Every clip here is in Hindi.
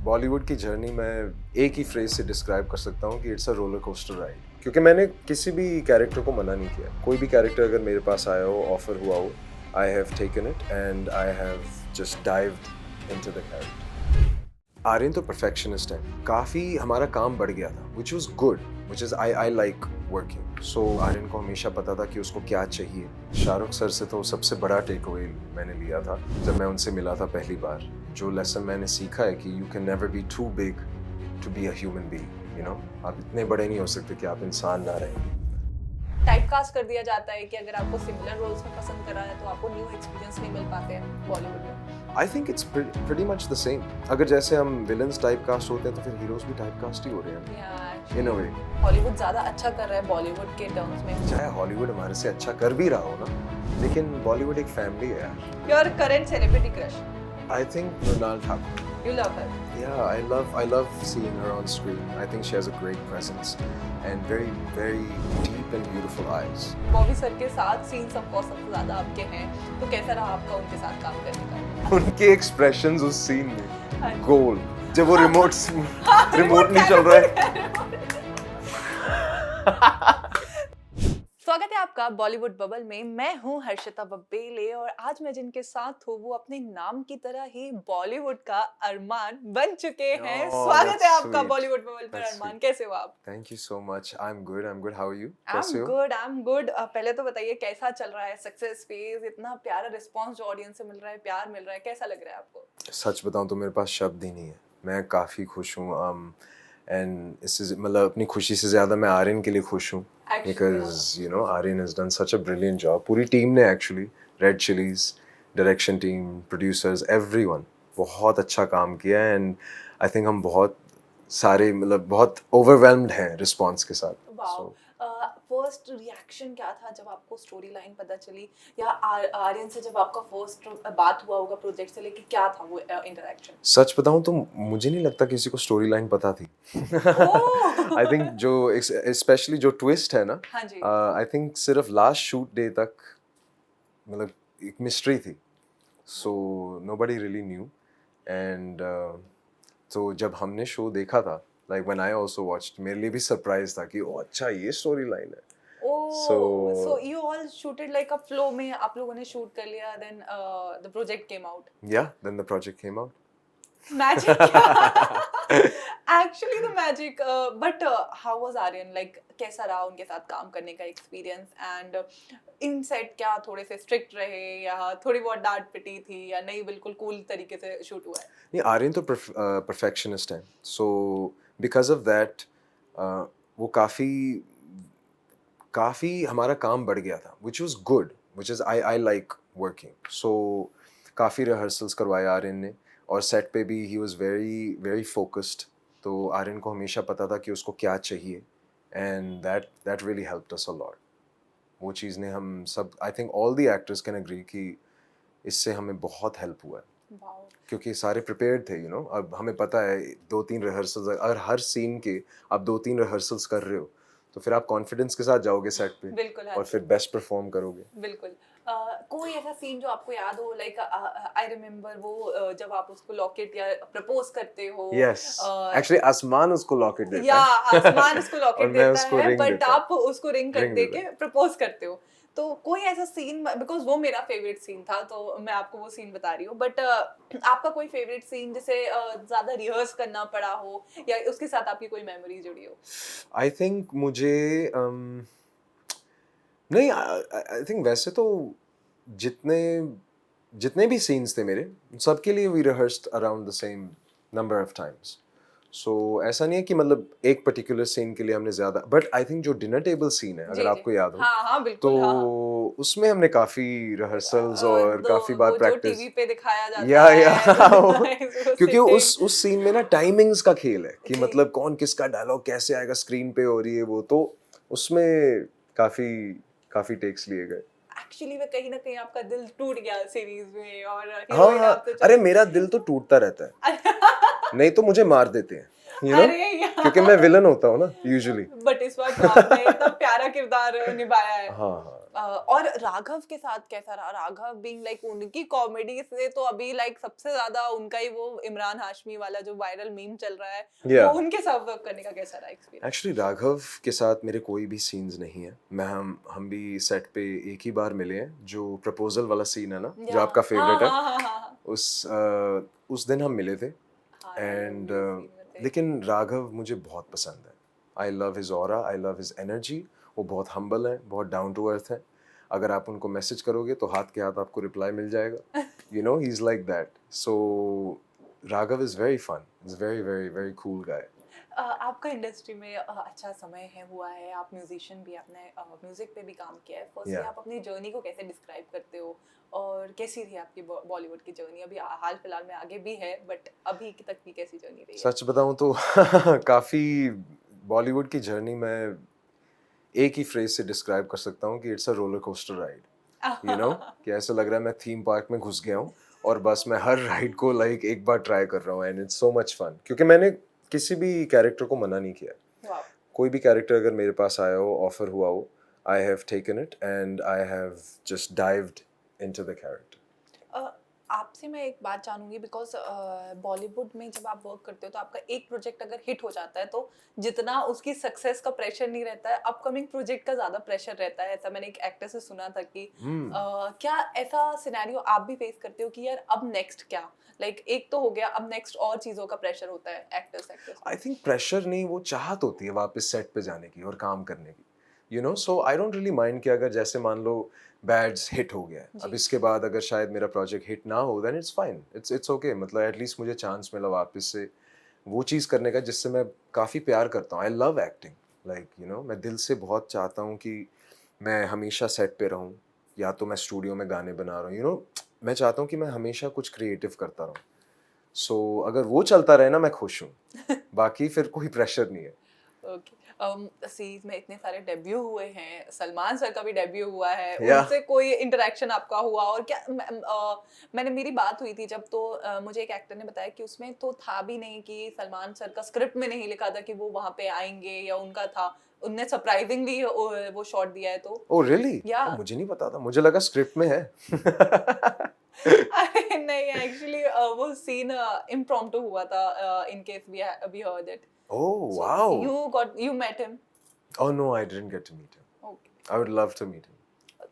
बॉलीवुड की जर्नी मैं एक ही फ्रेज से डिस्क्राइब कर सकता हूँ कि it's a roller coaster ride. क्योंकि मैंने किसी भी कैरेक्टर को मना नहीं किया। कोई भी कैरेक्टर अगर मेरे पास आया हो, ऑफर हुआ हो, I have taken it and I have just dived into the character. Aryan तो परफेक्शनिस्ट है, काफ़ी हमारा काम बढ़ गया था, which was good, which is I like working. So Aryan को हमेशा पता था कि उसको क्या चाहिए। शाहरुख सर से तो सबसे बड़ा टेक अवे मैंने लिया था जब मैं उनसे मिला था पहली बार। जो लेसन मैंने सीखा है कि you can never be too big to be a human being, you know, आप इतने बड़े नहीं हो सकते कि आप इंसान ना रहें। टाइपकास्ट कर दिया जाता है कि अगर आपको सिमिलर रोल्स में पसंद करा है तो आपको न्यू एक्सपीरियंस नहीं मिल पाते हैं बॉलीवुड में। आई think it's pretty much the same. अगर जैसे हम विलन्स टाइप कास्ट होते हैं तो फिर हीरोज भी टाइप कास्ट ही हो रहे हैं इन अ वे। हॉलीवुड ज्यादा अच्छा कर रहा है बॉलीवुड के टर्म्स में। चाहे हॉलीवुड हमारे से अच्छा कर भी रहा हो ना, लेकिन बॉलीवुड एक फैमिली है यार। Your current celebrity crush? I think Mrinal Thakur. You love her? Yeah, I love seeing her on screen. I think she has a great presence and very deep and beautiful eyes. Bobby sir के साथ सीन्स ऑफ कोर्स सबसे ज्यादा आपके हैं, तो कैसा रहा आपका उनके साथ काम करने का? उनके एक्सप्रेशंस उस सीन में हाँ। गोल, जब वो रिमोट नहीं चल रहा है। स्वागत है आपका बॉलीवुड बबल में। मैं हूं हर्षिता बब्बेले और आज मैं जिनके साथ हूं वो अपने नाम की तरह ही बॉलीवुड का अरमान बन चुके हैं। Oh, स्वागत है that's आपका sweet. बॉलीवुड बबल पर। That's Armaan, sweet. कैसे हो आप? Thank you so much. I'm good. How are you? I'm कैसे हो? good. पहले तो बताइए कैसा चल रहा है सक्सेस फेज? इतना प्यारा रिस्पांस जो ऑडियंस से मिल रहा है, प्यार मिल रहा है, कैसा लग रहा है आपको? सच बताऊं तो मेरे पास शब्द ही नहीं है। मैं काफ़ी खुश हूँ एंड इससे मतलब अपनी खुशी से ज़्यादा मैं आर्यन के लिए खुश हूँ because you know Aryan has done such a brilliant job. पूरी टीम ने actually, Red Chillies, direction team, producers, everyone बहुत अच्छा काम किया एंड आई थिंक हम बहुत सारे मतलब बहुत ओवरवेल्म्ड हैं रिस्पॉन्स के साथ। फर्स्ट रिएक्शन क्या था जब आपको स्टोरी लाइन पता चली, या आर्यन से जब आपका फर्स्ट बात हुआ होगा प्रोजेक्ट से लेके, क्या था वो इंटरेक्शन? सच बताऊं तो मुझे नहीं लगता किसी को स्टोरी लाइन पता थी। आई थिंक जो स्पेशली जो ट्विस्ट है ना, हाँ जी। आई थिंक सिर्फ लास्ट शूट डे तक मतलब एक मिस्ट्री थी। So nobody really new and तो जब हमने शो देखा था, like when I also watched, मेरे लिए भी सरप्राइज था कि ओ अच्छा ये स्टोरी लाइन है। So you all shooted like a flow में आप लोगों ने शूट कर लिया, then the project came out. Yeah, then the project came out. Magic. Actually the magic. But how was Aryan? Like कैसा रहा उनके साथ काम करने का एक्सपीरियंस? एंड इन सेट क्या थोड़े से स्ट्रिक्ट रहे या थोड़ी बहुत डांट पिटी थी, या नहीं बिल्कुल कूल तरीके से शूट हुआ है? नहीं, आर्यन तो परफेक्शनिस्ट है, सो बिकॉज ऑफ दैट वो काफ़ी हमारा काम बढ़ गया था, which was good, which is I like working. So काफ़ी रिहर्सल्स करवाए आर्यन ने और सेट पे भी ही वॉज वेरी फोकस्ड। तो आर्यन को हमेशा पता था कि उसको क्या चाहिए and that really helped us a lot. वो चीज़ ने हम सब, I think all the actors can agree कि इससे हमें बहुत हेल्प हुआ है। Wow. क्योंकि सारे प्रिपेयर्ड थे, यू नो। अब हमें पता है 2-3 रिहर्सल्स, अगर हर सीन के आप 2-3 रिहर्सल्स कर रहे हो तो फिर आप कॉन्फिडेंस के साथ जाओगे सेट पे। बिल्कुल और फिर बेस्ट परफॉर्म करोगे। बिल्कुल। कोई ऐसा सीन जो आपको याद हो, लाइक आई रिमेम्बर वो जब आप उसको लॉकेट या प्रपोज करते हो? यस, एक्चुअली आसमान उसको लॉकेट देता या है। आसमान उसको और लॉकेट मैं देता उसको है, रिंग बट देता हूं। आप उसको रिंग कर रिंग दे देता के प्रपोज करते हो। तो कोई ऐसा सीन, बिकॉज वो मेरा फेवरेट सीन था तो मैं आपको वो सीन बता रही हूँ, बट आपका कोई फेवरेट सीन जिसे ज्यादा रिहर्स करना पड़ा हो या उसके साथ आपकी कोई मेमोरी जुड़ी हो? आई थिंक मुझे नहीं, आई थिंक वैसे तो जितने जितने भी सीन्स थे मेरे, सबके लिए we rehearsed around the same number of times. So ऐसा नहीं है कि मतलब एक पर्टिकुलर सीन के लिए हमने ज़्यादा, बट आई थिंक जो डिनर टेबल सीन है, अगर आपको याद हो, हाँ तो बिल्कुल, हाँ। उसमें हमने काफ़ी रिहर्सल्स और काफ़ी बार प्रैक्टिस। टीवी पे दिखाया जाता या है। क्योंकि उस सीन में ना टाइमिंग्स का खेल है कि मतलब कौन किसका डायलॉग कैसे आएगा स्क्रीन पे, हो रही है वो, तो उसमें काफ़ी टेक्स लिए गए। एक्चुअली में कहीं ना कहीं आपका दिल टूट गया सीरीज में, और हाँ, अरे मेरा दिल तो टूटता रहता है। नहीं तो मुझे मार देते हैं, you know? क्योंकि मैं विलन होता हूँ ना यूजुअली। बट इस बार तो आपने इतना प्यारा किरदार निभाया है। हाँ, और राघव के साथ कैसा रहा? राघव बीइंग लाइक उनकी कॉमेडी से तो अभी लाइक सबसे ज्यादा उनका ही वो इमरान हाशमी वाला जो वायरल मीम चल रहा है, वो Yeah. उनके साथ वर्क करने का कैसा रहा एक्सपीरियंस? एक्चुअली राघव के साथ मेरे कोई भी सीन्स नहीं है। हम भी सेट पे एक ही बार मिले हैं, जो प्रपोजल वाला सीन है ना, जो या आपका हाँ फेवरेट है। हाँ हाँ हाँ हाँ उस दिन हम मिले थे। हाँ यार वो एंड भी सीन में थे। लेकिन राघव मुझे बहुत पसंद है। I love his aura, I love his energy. वो बहुत हम्बल है, बहुत डाउन टू अर्थ है। अगर आप उनको मैसेज करोगे तो हाथ के हाथ आपको रिप्लाई मिल जाएगा। You know, he is like that. So Raghav is very fun, is very very very cool guy. आपका इंडस्ट्री में अच्छा समय है हुआ है, आप म्यूजिशियन भी, आपने म्यूजिक पे भी काम किया है। फर्स्टली या आप अपनी जर्नी को कैसे डिस्क्राइब करते हो और कैसी थी आपकी बॉलीवुड की जर्नी? अभी हाल फिलहाल में आगे भी है, बट अभी तक की कैसी जर्नी रही है? सच बताऊं तो काफ़ी बॉलीवुड की जर्नी में एक ही फ्रेज से डिस्क्राइब कर सकता हूँ कि it's a roller coaster ride. You know, कि ऐसा लग रहा है मैं थीम पार्क में घुस गया हूँ और बस मैं हर राइड को लाइक एक बार ट्राई कर रहा हूँ, and it's so much fun. क्योंकि मैंने किसी भी कैरेक्टर को मना नहीं किया। वाह। कोई भी कैरेक्टर अगर मेरे पास आया हो, ऑफर हुआ हो, I have taken it and I have just dived into the character. आपसे मैं एक बात जानूंगी बिकॉज बॉलीवुड में जब आप वर्क करते हो तो आपका एक प्रोजेक्ट अगर हिट हो जाता है तो जितना उसकी सक्सेस का प्रेशर नहीं रहता है, अपकमिंग प्रोजेक्ट का ज्यादा प्रेशर रहता है। ऐसा मैंने एक एक्टर से सुना था कि क्या ऐसा सिनेरियो आप भी फेस करते हो कि यार अब नेक्स्ट क्या, लाइक एक तो हो गया, अब नेक्स्ट और चीजों का प्रेशर होता है actors actors I think pressure नहीं, वो चाहत होती है वापस सेट पे जाने की और काम करने की। You know, so I don't really mind कि अगर जैसे मान लो बैड्स हिट हो गया है, अब जी। इसके बाद अगर शायद मेरा प्रोजेक्ट हिट ना हो, then it's fine, it's okay. मतलब एटलीस्ट मुझे चांस मिला वापस से वो चीज़ करने का जिससे मैं काफ़ी प्यार करता हूँ। I love acting, like you know, मैं दिल से बहुत चाहता हूँ कि मैं हमेशा सेट पे रहूँ, या तो मैं स्टूडियो में गाने बना रहा हूँ। यू नो, मैं चाहता हूँ कि मैं हमेशा कुछ क्रिएटिव करता रहूँ। सो अगर वो चलता रहे ना, मैं खुश हूँ। बाकी फिर कोई प्रेशर नहीं है। ओके। सीरीज में इतने सारे डेब्यू हुए हैं, सलमान सर का भी डेब्यू हुआ है, या उनसे कोई इंटरेक्शन आपका हुआ? और क्या मैंने, मेरी बात हुई थी जब, तो मुझे एक एक्टर ने बताया कि उसमें तो था भी नहीं कि सलमान सर का स्क्रिप्ट में नहीं लिखा था कि वो वहां पे आएंगे या उनका था, उनने सरप्राइजिंगली वो शॉट दिया है तो। Oh really? या ओ मुझे नहीं पता था, मुझे लगा स्क्रिप्ट में है। अरे नहीं, एक्चुअली वो सीन इम्प्रॉम्प्टू हुआ था, in case we heard it. Oh so wow. You met him? Oh no, I didn't get to meet him. Okay. I would love to meet him.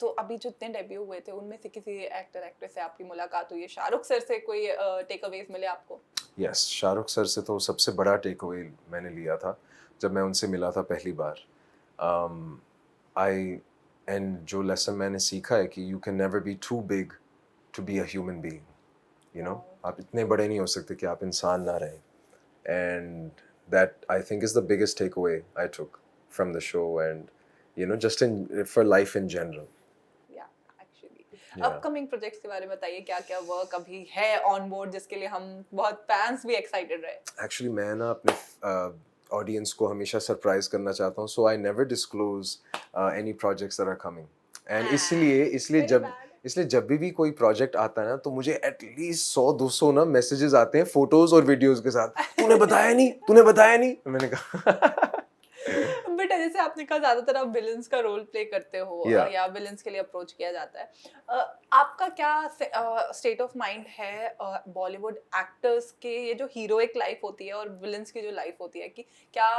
तो अभी जो इतने डेब्यू हुए थे उनमें से किसी एक्टर एक्ट्रेस से आपकी मुलाकात हुई है? शाहरुख सर से कोई टेक अवेज मिले आपको? Yes, शाहरुख सर से तो सबसे बड़ा टेक अवे मैंने लिया था जब मैं उनसे मिला था पहली बार। um, I एंड जो लेसन मैंने सीखा है कि you can never be too big to be a human being. You know, आप इतने बड़े नहीं हो सकते कि आप इंसान ना रहें। And that I think is the biggest takeaway I took from the show, and you know, just in for life in general. या एक्चुअली Yeah. अपकमिंग प्रोजेक्ट्स के बारे में बताइए, क्या क्या वर्क अभी है ऑन बोर्ड जिसके लिए हम बहुत फैंस भी एक्साइटेड रहे? Actually, मैं ना अपने ऑडियंस को हमेशा सरप्राइज करना चाहता हूँ, so I never disclose any projects that are coming. And इसलिए इसलिए वेरी जब बैड। इसलिए जब भी कोई प्रोजेक्ट आता है ना, तो मुझे एटलीस्ट 100-200 ना मैसेजेस आते हैं फोटोज और वीडियोस के साथ, तूने बताया नहीं, तूने बताया नहीं। मैंने कहा बट जैसे आपने कहा ज्यादातर आप विलन्स का रोल प्ले करते हो, या या विलन्स के लिए अप्रोच किया जाता है, आपका क्या स्टेट ऑफ माइंड है बॉलीवुड एक्टर्स के, ये जो हीरोइक लाइफ होती है और विलन्स की जो लाइफ होती है, कि क्या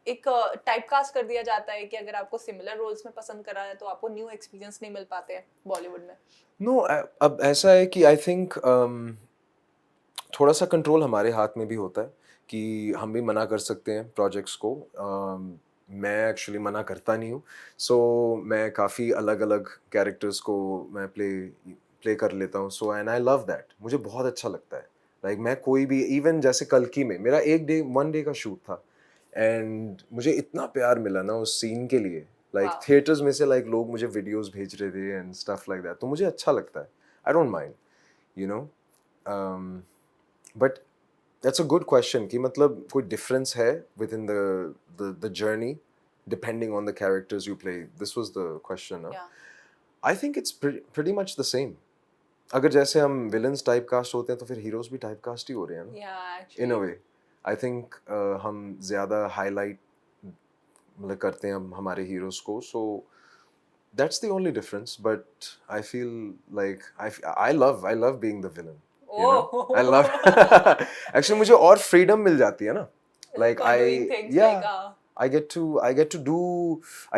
एक टाइपकास्ट कर दिया जाता है कि अगर आपको सिमिलर रोल्स में पसंद करा है तो आपको न्यू एक्सपीरियंस नहीं मिल पाते हैं बॉलीवुड में? नो, अब ऐसा है कि आई थिंक थोड़ा सा कंट्रोल हमारे हाथ में भी होता है कि हम भी मना कर सकते हैं प्रोजेक्ट्स को। मैं एक्चुअली मना करता नहीं हूँ। सो मैं काफ़ी अलग अलग कैरेक्टर्स को मैं प्ले कर लेता हूँ। So and I love that, मुझे बहुत अच्छा लगता है। लाइक मैं कोई भी, इवन जैसे कल्कि में मेरा वन डे का शूट था, एंड मुझे इतना प्यार मिला ना उस सीन के लिए। लाइक वाह। थिएटर्स में से लाइक लोग मुझे वीडियोस भेज रहे थे एंड स्टफ लाइक दैट, तो मुझे अच्छा लगता है। I don't mind, you know. But that's a good question कि मतलब कोई डिफरेंस है within the journey depending on the characters you play, this was the question. या I think it's pretty much the same. अगर जैसे हम विलन्स टाइप कास्ट होते हैं तो फिर हीरोज भी टाइप कास्ट ही हो रहे हैं ना, या इन अ एक्चुअली वे। आई थिंक हम ज़्यादा हाईलाइट मतलब करते हैं हम हमारे हीरोज को। सो That's the only difference, but I feel like I love being the villain. You know, I love actually मुझे और freedom मिल जाती है ना. Like for doing things yeah, like I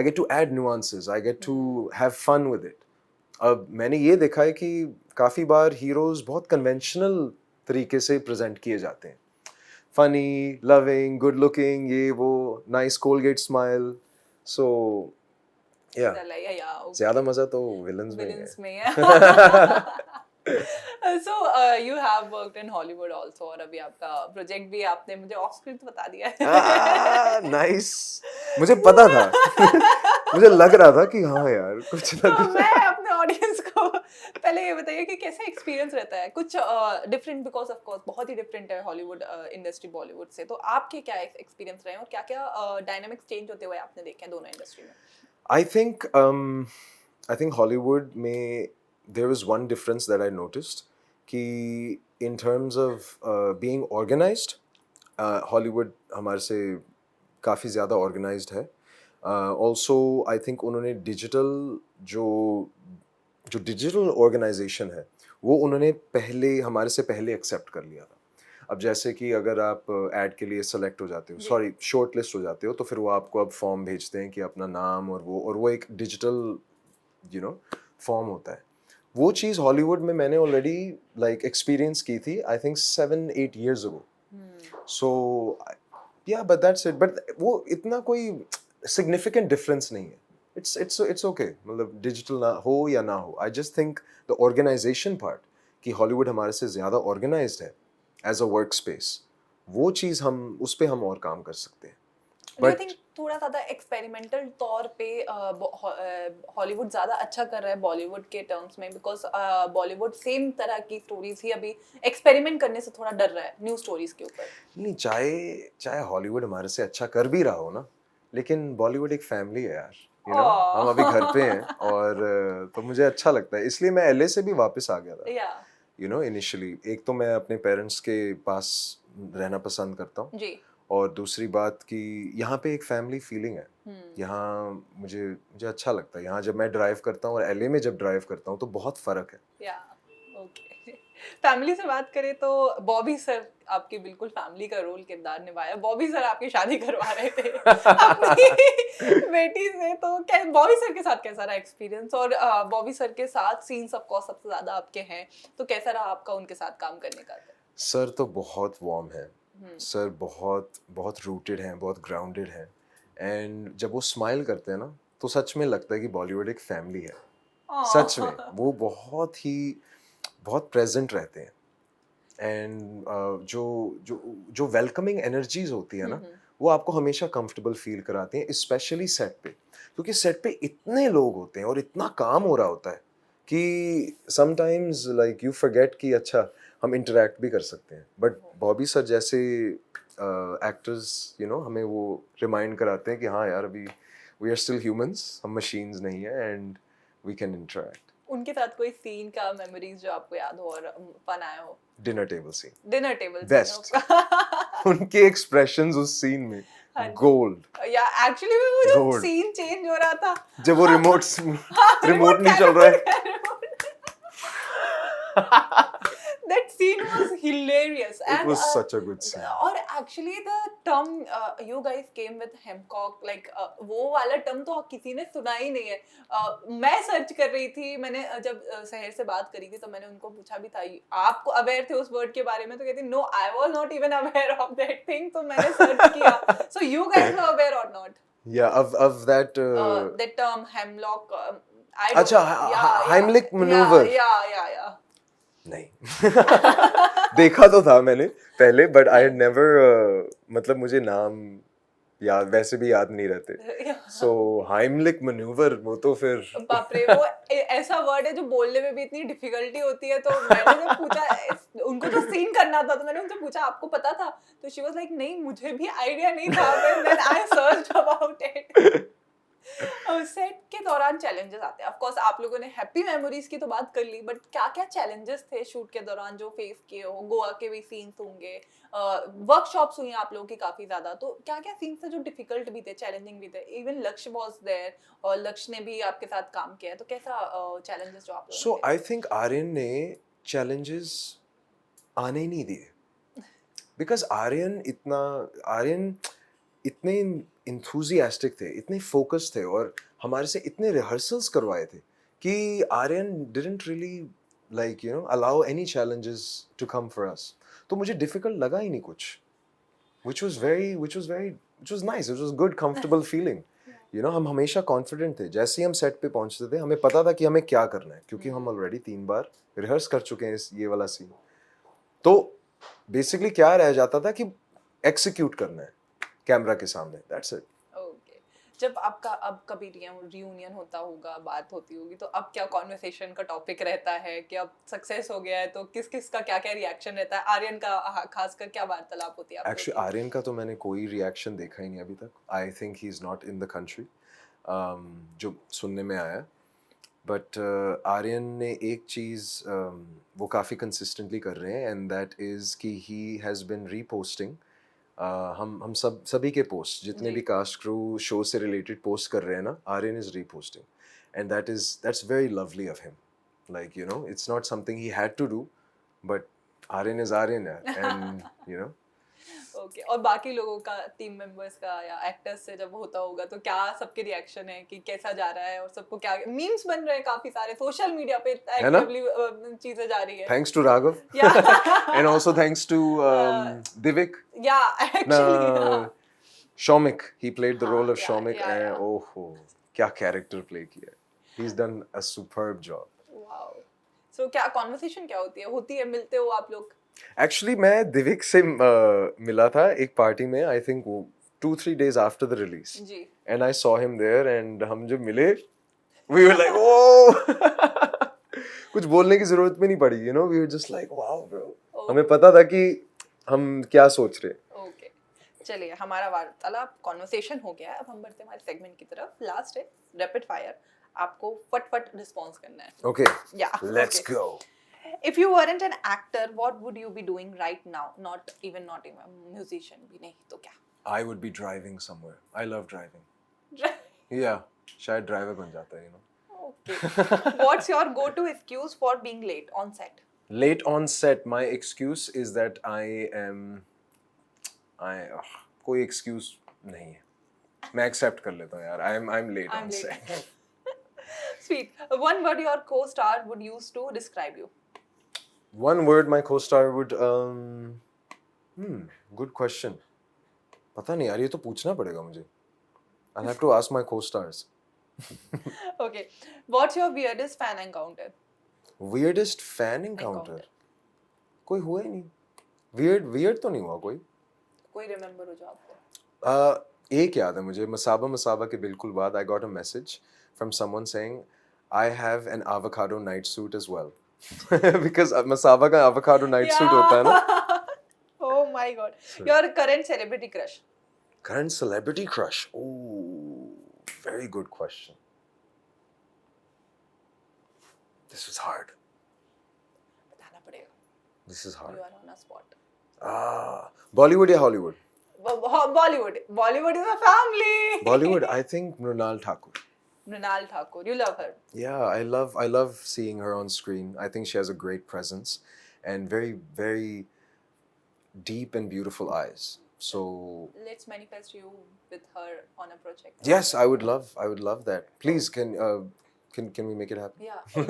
get to add nuances. I get to have fun with it. अब मैंने ये देखा है कि काफी बार हीरोज बहुत कन्वेंशनल तरीके से प्रेजेंट किए जाते हैं. Funny, loving, good looking, ये वो, nice Colgate smile. So yeah. yeah, okay. ज्यादा मजा तो विलन्स में ही Villains है. में है. So you have worked in Hollywood also और अभी आपका प्रोजेक्ट भी आपने मुझे ऑफ स्क्रीन तो बता दिया है. नाइस. मुझे पता था. मुझे लग रहा था कि हाँ यार कुछ ना तो कुछ. मैं अपने ऑडियंस को पहले ये बताइए कि कैसा एक्सपीरियंस रहता है. कुछ डिफरेंट बिकॉज ऑफ कोर्स बहुत ही डिफरेंट है हॉलीवुड इंडस्ट्री बॉलीवुड से. तो आपके क्या एक्सपीरियंस रहे हैं और क्या क्या डायनामिक्स चेंज होते हुए आपने देखे हैं दोनों इंडस्ट्री में. I think Hollywood में there was one difference that I noticed कि in terms of being organized, Hollywood हमारे से काफ़ी ज़्यादा organized है. Also I think उन्होंने जो digital organization है वो उन्होंने हमारे से पहले accept कर लिया था. अब जैसे कि अगर आप ऐड के लिए सेलेक्ट हो जाते हो, सॉरी शॉर्ट लिस्ट हो जाते हो, तो फिर वो आपको अब फॉर्म भेजते हैं कि अपना नाम और वो एक डिजिटल फॉर्म होता है. वो चीज़ हॉलीवुड में मैंने ऑलरेडी लाइक एक्सपीरियंस की थी, आई थिंक 7-8 years ago. सो या बट दैट्स इट. बट वो इतना कोई सिग्निफिकेंट डिफरेंस नहीं है. It's okay. मतलब डिजिटल ना हो या ना हो, I just think the organisation part कि हॉलीवुड हमारे से ज़्यादा ऑर्गेनाइज्ड है एज अ वर्क स्पेस, वो चीज़ उस पर हम और काम कर सकते हैं. Do you think थोड़ा ज़्यादा एक्सपेरिमेंटल तौर पे हॉलीवुड ज़्यादा अच्छा कर रहा है बॉलीवुड के टर्म्स में, बिकॉज बॉलीवुड सेम तरह की स्टोरीज ही अभी एक्सपेरिमेंट करने से थोड़ा डर रहा है न्यू स्टोरीज के ऊपर. नहीं, चाहे हॉलीवुड हमारे से अच्छा कर भी रहा हो ना, लेकिन बॉलीवुड एक फैमिली है यार. हम अभी घर पे हैं और तो मुझे अच्छा लगता है, इसलिए मैं LA से भी वापस आ गया था. इनिशियली एक तो मैं अपने पेरेंट्स के पास रहना पसंद करता हूँ जी. और दूसरी बात कि यहाँ पे एक फैमिली फीलिंग है. यहाँ मुझे अच्छा लगता है. यहाँ जब मैं ड्राइव करता हूँ और LA में जब ड्राइव करता हूँ तो बहुत फर्क है. ओके. फैमिली से बात करें तो बॉबी सर आपकी बिल्कुल फैमिली का रोल किरदार निभाया. बॉबी सर आपकी शादी करवा रहे थे अपनी बेटी से. तो बॉबी सर के साथ कैसा रहा एक्सपीरियंस, और बॉबी सर के साथ सीन्स ऑफ कोर्स सबसे ज्यादा आपके हैं, तो कैसा रहा आपका उनके साथ काम करने का? सर तो बहुत वार्म है. सर बहुत बहुत रूटेड हैं, बहुत ग्राउंडेड हैं. एंड जब वो स्माइल करते हैं ना तो सच में लगता है कि बॉलीवुड एक फैमिली है. सच में वो बहुत प्रेजेंट रहते हैं. एंड जो वेलकमिंग एनर्जीज होती है ना, वो आपको हमेशा कंफर्टेबल फील कराते हैं, स्पेशली सेट पे. क्योंकि सेट पे इतने लोग होते हैं और इतना काम हो रहा होता है कि समटाइम्स लाइक यू फॉरगेट कि अच्छा हम इंटरेक्ट भी कर सकते हैं. बट बॉबी सर जैसे एक्टर्स हमें वो रिमाइंड कराते हैं कि हाँ यार, अभी वी आर स्टिल ह्यूमंस, हम मशीन्स नहीं है, एंड वी कैन इंटरेक्ट. उनके साथ कोई सीन का मेमोरीज जो आपको याद हो और फन आया हो? Dinner table scene. Dinner table best. उनके एक्सप्रेशंस उस सीन में गोल्ड. या एक्चुअली वो जो सीन चेंज हो रहा था जब वो रिमोट नहीं चल रहा है. That scene was hilarious. It was such a good scene. और actually the term you guys came with Hemcock, like वो वाला term तो किसी ने सुना ही नहीं है. मैं सर्च कर रही थी, मैंने जब सहर से बात करी थी तो मैंने उनको पूछा भी था आपको अवेयर थे उस वर्ड के बारे में, तो कहती no I was not even aware of that thing. तो मैंने सर्च किया. So you guys were aware or not? Yeah, of that that term Hemlock. अच्छा, Heimlich maneuver. Yeah. नहीं. देखा तो था मैंने पहले, बट आई हैड नेवर मतलब मुझे नाम याद वैसे भी याद नहीं रहते. सो हाइमलिक मैन्यूवर, वो तो फिर बाप रे, वो ऐसा वर्ड है जो बोलने में भी इतनी डिफिकल्टी होती है. तो मैंने जब पूछा, उनको तो सीन करना था, तो मैंने उनसे पूछा आपको पता था? तो शी वाज लाइक नहीं मुझे भी आइडिया नहीं था. Then I searched about it. Set के दौरान चैलेंजेस आते हैं, ऑफ कोर्स आप लोगों ने हैप्पी मेमोरीज की तो बात कर ली, बट क्या क्या चैलेंजेस थे शूट के दौरान जो फेस किए हो? गोवा के भी सीन्स होंगे, वर्कशॉप्स हुई आप लोगों की काफी ज्यादा, तो क्या क्या सीन्स थे जो डिफिकल्ट भी थे, चैलेंजिंग भी थे? इवन लक्ष्य वाज देयर और लक्ष्य ने भी आपके साथ काम किया है, तो कैसा चैलेंजेस जो आप लोगों सो ने आई थिंक आर्यन ने चैलेंजेस आने ही नहीं दिए, बिकॉज आर्यन इतने इंथुजियास्टिक थे, इतने फोकस थे, और हमारे से इतने रिहर्सल्स करवाए थे कि Aryan didn't really like allow any challenges to come for us. तो मुझे डिफिकल्ट लगा ही नहीं कुछ, which was nice. It was good, comfortable feeling. हम हमेशा कॉन्फिडेंट थे. जैसे ही हम सेट पे पहुंचते थे, हमें पता था कि हमें क्या करना है, क्योंकि हम ऑलरेडी 3 बार रिहर्स कर चुके हैं ये वाला सीन. तो बेसिकली क्या रह जाता था कि एक्सिक्यूट करना है कैमरा के सामने, दैट्स इट. ओके, जब आपका अब कभी रियूनियन होता होगा, बात होती होगी, तो अब क्या कॉन्वर्सेशन का टॉपिक रहता है कि अब सक्सेस हो गया है तो किस किस का क्या क्या रिएक्शन रहता है? आर्यन का खासकर क्या वार्तालाप होती है आप एक्चुअली लोगों की? आर्यन का तो मैंने कोई रिएक्शन देखा ही नहीं अभी तक. I think he is not in the country, जो सुनने में आया. बट आर्यन ने एक चीज़ वो काफ़ी कंसिस्टेंटली कर रहे हैं, एंड दैट इज़ कि ही हैज़ बिन रीपोस्टिंग. हम सभी के पोस्ट, जितने जी। भी कास्ट क्रू शो से रिलेटेड पोस्ट कर रहे हैं ना, Aryan is reposting, and that's very lovely of him. Like it's not something he had to do, but Aryan is Aryan, and okay, और बाकी लोगों का, टीम मेंबर्स का या एक्टर्स से जब होता होगा तो क्या सबके रिएक्शन है कि कैसा जा रहा है, और सबको क्या मीम्स बन रहे हैं काफी सारे सोशल मीडिया पे, है ना? एक्टिवली चीजें जा रही है? Thanks to Raghav. या And also thanks to Divik. या actually Uh, Shomik. He played the हाँ, role of yeah, Shomik, yeah, and yeah. क्या character play किया है. He's done a superb job. Wow, so क्या कॉन्वर्सेशन क्या होती है, मिलते हो आप लोग? Actually मैं दिविक से मिला था एक पार्टी में, I think 2-3 days after the release. Ji. And I saw him there, and हम जब मिले, we were like, oh! कुछ बोलने की जरूरत भी नहीं पड़ी, we were just like, wow, bro. हमें पता था कि हम क्या सोच रहे हैं. ओके, चलिए, हमारा वार्तालाप कॉन्वर्सेशन हो गया है, अब हम बढ़ते हैं हमारे सेगमेंट की तरफ. लास्ट है रैपिड फायर, आपको फट रिस्पॉन्स करना है. Okay, Yeah, let's okay. go. If you weren't an actor, what would you be doing right now? Not even a musician भी नहीं तो क्या? I would be driving somewhere. I love driving. Yeah, शायद driver बन जाता है, Okay. What's your go-to excuse for being late on set? Late on set, my excuse is that कोई excuse नहीं है. मैं accept कर लेता हूँ यार. I'm late I'm on late. set. Sweet. One word your co-star would use to describe you. One word my co-star would good question. पता नहीं यार, ये तो पूछना पड़ेगा मुझे. I'll have to ask my co-stars. Okay. What's your weirdest fan encounter? Weirdest fan encounter? कोई हुआ ही नहीं. Weird तो नहीं हुआ कोई. कोई remember हो जो आपको? एक याद है मुझे, मसाबा के बिल्कुल बाद I got a message from someone saying I have an avocado night suit as well. Because Masaba का avocado night suit होता है ना. Oh my god. Your current celebrity crush? Current celebrity crush? Oh, very good question. This is hard. बताना पड़ेगा. This is hard. You are on a spot. Bollywood या Hollywood? Bollywood. Bollywood is a family. Bollywood, I think Mrunal Thakur. Mrinal Thakur. You love her. Yeah, I love seeing her on screen. I think she has a great presence and very, very deep and beautiful eyes. So Let's manifest you with her on a project. yes, I would love that. Please, can we make it happen? Yeah. We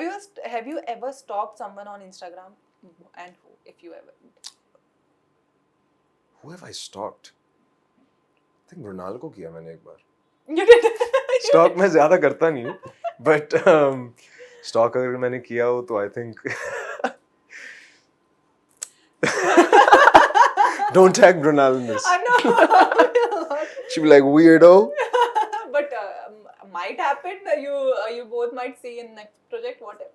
will. Have you ever stalked someone on Instagram? And who, if you ever? Who have I stalked? I think Mrunal को किया मैंने एक बार. You did. Stalk मैं ज़्यादा करता नहीं हूँ, but stalk अगर मैंने किया हो तो I think don't tag Mrunal in this. I know. She'll be like weirdo. But might happen. You both might see in next project. Whatever.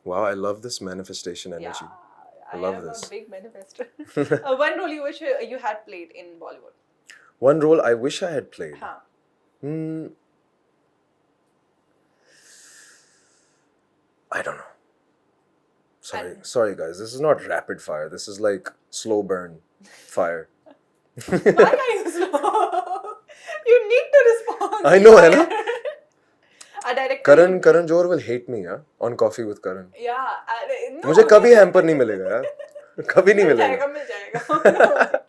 Wow, I love this manifestation energy. Yeah, I love am this. a big manifester. One role you wish you had played in Bollywood. One role I wish I had played. हाँ. Hmm. I don't know. Sorry guys. This is not rapid fire. This is like slow burn fire. Why are you slow? You need to respond. I know, है ना? A director. Karan Johar will hate me, yeah, on Coffee with Karan. Yeah. No. मुझे कभी हैम्पर नहीं मिलेगा यार. कभी नहीं मिलेगा. मिल जाएगा.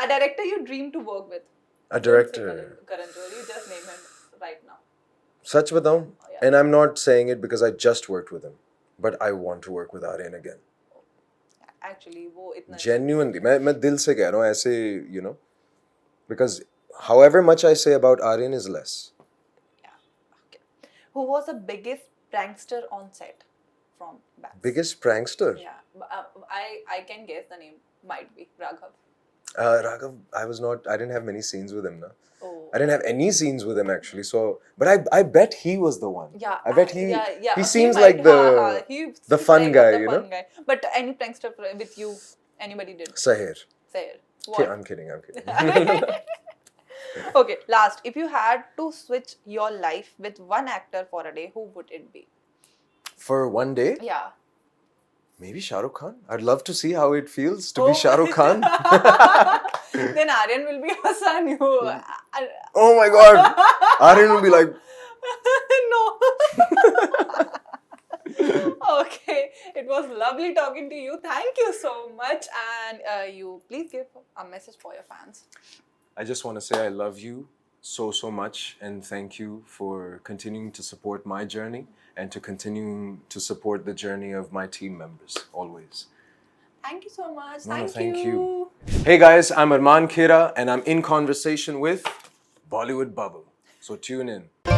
A director you dream to work with. A director. Karan Johar. You just name him right now. सच बताऊं? Yeah. And I'm not saying it because I just worked with him, but I want to work with Aryan again. Actually, वो इतना. Genuinely, मैं दिल से कह रहा हूँ ऐसे, you know, because however much I say about Aryan is less. Yeah. Okay. Who was the biggest prankster on set from Bats? Biggest prankster? Yeah. I can guess the name. Might be Raghav. Raghav, I didn't have many scenes with him, na. Oh. I didn't have any scenes with him actually, so, but I bet he was the one. Yeah. I bet yeah. he seems might- like the the seems fun like guy, the you fun know? Guy. But any prankster with you, anybody did? Sahir. Sahir. Okay, What? I'm kidding. Okay, last. If you had to switch your life with one actor for a day, who would it be? For one day, Yeah. maybe Shah Rukh Khan. I'd love to see how it feels to Oh. be Shah Rukh Khan. Then Aryan will be your son. You. Oh my God, Aryan will be like, No. Okay, it was lovely talking to you. Thank you so much. And you please give a message for your fans. I just want to say I love you so much and thank you for continuing to support my journey and to continuing to support the journey of my team members always. Thank you so much. No, Thank thank you. Hey guys, I'm Arman Khera and I'm in conversation with Bollywood Bubble. So tune in.